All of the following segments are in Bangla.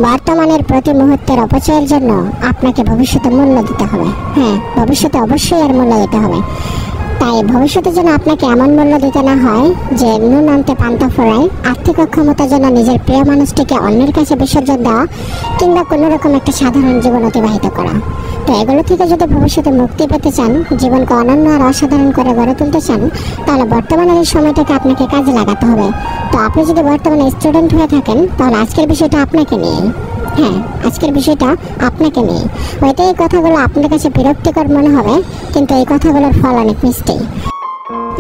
বর্তমানের প্রতি মুহূর্তের অপচয়ের জন্য আপনাকে ভবিষ্যতে মূল্য দিতে হবে। হ্যাঁ, ভবিষ্যতে অবশ্যই এর মূল্য দিতে হবে। তাই ভবিষ্যতে যেন আপনাকে এমন মূল্য দিতে না হয় যে নুন আনতে পান্তা ফোড়ায়, আর্থিক অক্ষমতার জন্য নিজের প্রিয় মানুষটিকে অন্যের কাছে বিসর্জন দেওয়া, কিংবা কোনো রকম একটা সাধারণ জীবন অতিবাহিত করা। তো এগুলো থেকে যদি ভবিষ্যতে মুক্তি পেতে চান, জীবনকে অনন্য আর অসাধারণ করে গড়ে তুলতে চান, তাহলে বর্তমানের এই সময়টাকে আপনাকে কাজে লাগাতে হবে। তো আপনি যদি বর্তমানে স্টুডেন্ট হয়ে থাকেন, তাহলে আজকের বিষয়টা আপনাকে নিয়ে। হ্যাঁ, আজকের বিষয়টা আপনাকে নিয়ে। হয়তো এই কথাগুলো আপনার কাছে বিরক্তিকর মনে হবে, কিন্তু এই কথাগুলোর ফল অনেক মিষ্টি।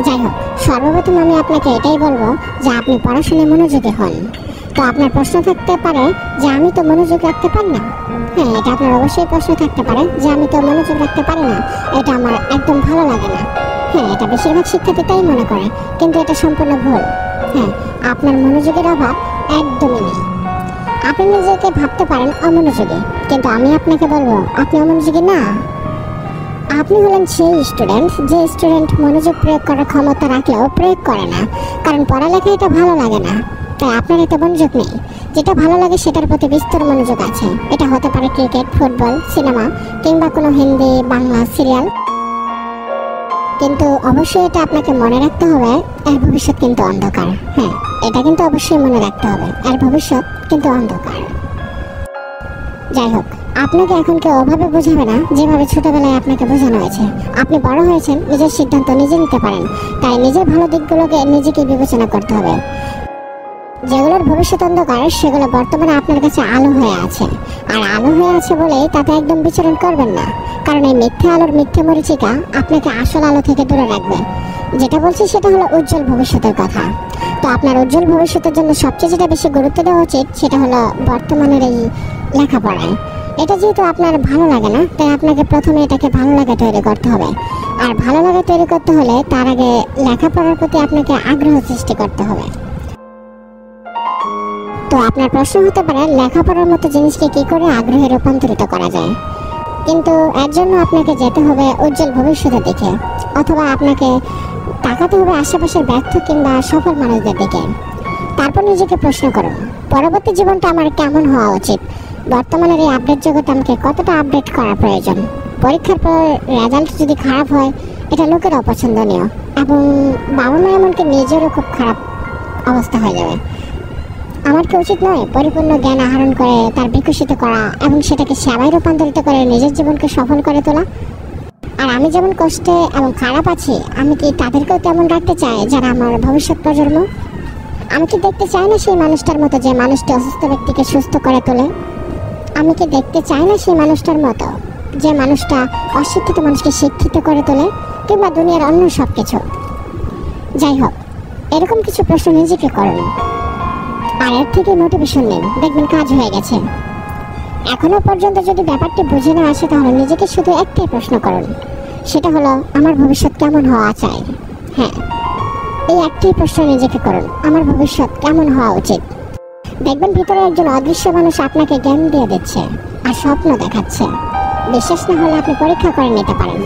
যাই হোক, সর্বপ্রথম আমি আপনাকে এটাই বলবো যে আপনি পড়াশোনায় মনোযোগী হন। তো আপনার প্রশ্ন থাকতে পারে যে আমি তো মনোযোগ রাখতে পারি না। হ্যাঁ, এটা আপনার অবশ্যই প্রশ্ন থাকতে পারে যে আমি তো মনোযোগ রাখতে পারি না, এটা আমার একদম ভালো লাগে না। হ্যাঁ, এটা বেশিরভাগ শিক্ষার্থী তাই মনে করে, কিন্তু এটা সম্পূর্ণ ভুল। হ্যাঁ, আপনার মনোযোগের অভাব একদমই নেই। আপনি নিজেকে ভাবতে পারেন অমনোযোগী, কিন্তু আমি আপনাকে বলবো আপনি অমনোযোগী না। আপনি হলেন সেই স্টুডেন্ট যে স্টুডেন্ট মনোযোগ প্রয়োগ করার ক্ষমতা রাখলেও প্রয়োগ করে না, কারণ পড়ালেখা এটা ভালো লাগে না। তাই আপনার এত মনোযোগ নেই। যেটা ভালো লাগে সেটার প্রতি বিস্তর মনোযোগ আছে। এটা হতে পারে ক্রিকেট, ফুটবল, সিনেমা, কিংবা কোনো হিন্দি বাংলা সিরিয়াল। কিন্তু অবশ্যই এটা আপনাকে মনে রাখতে হবে, এর ভবিষ্যৎ কিন্তু অন্ধকার। হ্যাঁ, এটা কিন্তু অবশ্যই মনে রাখতে হবে, এর ভবিষ্যৎ কিন্তু অন্ধকার। যাই হোক, আপনাকে এখন কেউ ওভাবে বোঝাবে না যেভাবে ছোটবেলায় আপনাকে বোঝানো হয়েছে। আপনি বড় হয়েছেন, নিজের সিদ্ধান্ত নিজে নিতে পারেন। তাই নিজের ভালো দিকগুলোকে নিজেকে বিবেচনা করতে হবে। যেগুলোর ভবিষ্যৎ অন্ধকার, সেগুলো বর্তমানে আপনার কাছে আলো হয়ে আছে। আর আলো হয়ে আছে বলেই তাতে একদম বিচরণ করবেন না, কারণ এই মিথ্যে আলোর মিথ্যে মরিচিকা আপনাকে আসল আলো থেকে দূরে রাখবে। যেটা বলছি সেটা হলো উজ্জ্বল ভবিষ্যতের কথা। তো আপনার উজ্জ্বল ভবিষ্যতের জন্য সবচেয়ে যেটা বেশি গুরুত্ব দেওয়া উচিত সেটা হলো বর্তমানের এই লেখাপড়ায়। এটা যেহেতু আপনার ভালো লাগে না, তাই আপনাকে প্রথমে এটাকে ভালো লাগা তৈরি করতে হবে। আর ভালো লাগা তৈরি করতে হলে তার আগে লেখাপড়ার প্রতি আপনাকে আগ্রহ সৃষ্টি করতে হবে। তো আপনার প্রশ্ন হতে পারে লেখাপড়ার মতো জিনিসকে কি করে আগ্রহে রূপান্তরিত করা যায়। কিন্তু এর জন্য আপনাকে যেতে হবে উজ্জ্বল ভবিষ্যতের দিকে, অথবা আপনাকে তাকাতে হবে আশেপাশের ব্যর্থ কিংবা সফল মানুষদের দিকে। তারপর নিজেকে প্রশ্ন করুন, পরবর্তী জীবনটা আমার কেমন হওয়া উচিত। বর্তমানের এই আপডেট জগতে আমাকে কতটা আপডেট করা প্রয়োজন। পরীক্ষার পর রেজাল্ট যদি খারাপ হয়, এটা লোকের অপছন্দনীয়, এবং বাবা মা এমনকি নিজেরও খুব খারাপ অবস্থা হয়ে যাবে। আমার কি উচিত নয় পরিপূর্ণ জ্ঞান আহরণ করে তার বিকশিত করা এবং সেটাকে সেবায় রূপান্তরিত করে নিজের জীবনকে সফল করে তোলা? আর আমি যেমন কষ্টে এবং খারাপ আছি, আমি কি তাদেরকেও তেমন রাখতে চাই যারা আমার ভবিষ্যৎ প্রজন্ম? আমি কি দেখতে চাই না সেই মানুষটার মতো যে মানুষটি অসুস্থ ব্যক্তিকে সুস্থ করে তোলে? আমি কি দেখতে চাই না সেই মানুষটার মতো যে মানুষটা অশিক্ষিত মানুষকে শিক্ষিত করে তোলে, কিংবা দুনিয়ার অন্য সব কিছু? যাই হোক, এরকম কিছু প্রশ্ন নিজেকে করুন, আর এর থেকে মোটিভেশন নিন, দেখবেন কাজ হয়ে গেছে। এখনো পর্যন্ত যদি ব্যাপারটি বুঝে না আসে, তাহলে নিজেকে শুধু একটাই প্রশ্ন করুন, সেটা হলো আমার ভবিষ্যৎ কেমন হওয়া চাই। হ্যাঁ, এই একটাই প্রশ্ন নিজেকে করুন, আমার ভবিষ্যৎ কেমন হওয়া উচিত। দেখবেন ভিতরে একজন অদৃশ্য মানুষ আপনাকে জ্ঞান দিয়ে দিচ্ছে আর স্বপ্ন দেখাচ্ছে। বিশ্বাস না হলে আপনি পরীক্ষা করে নিতে পারেন।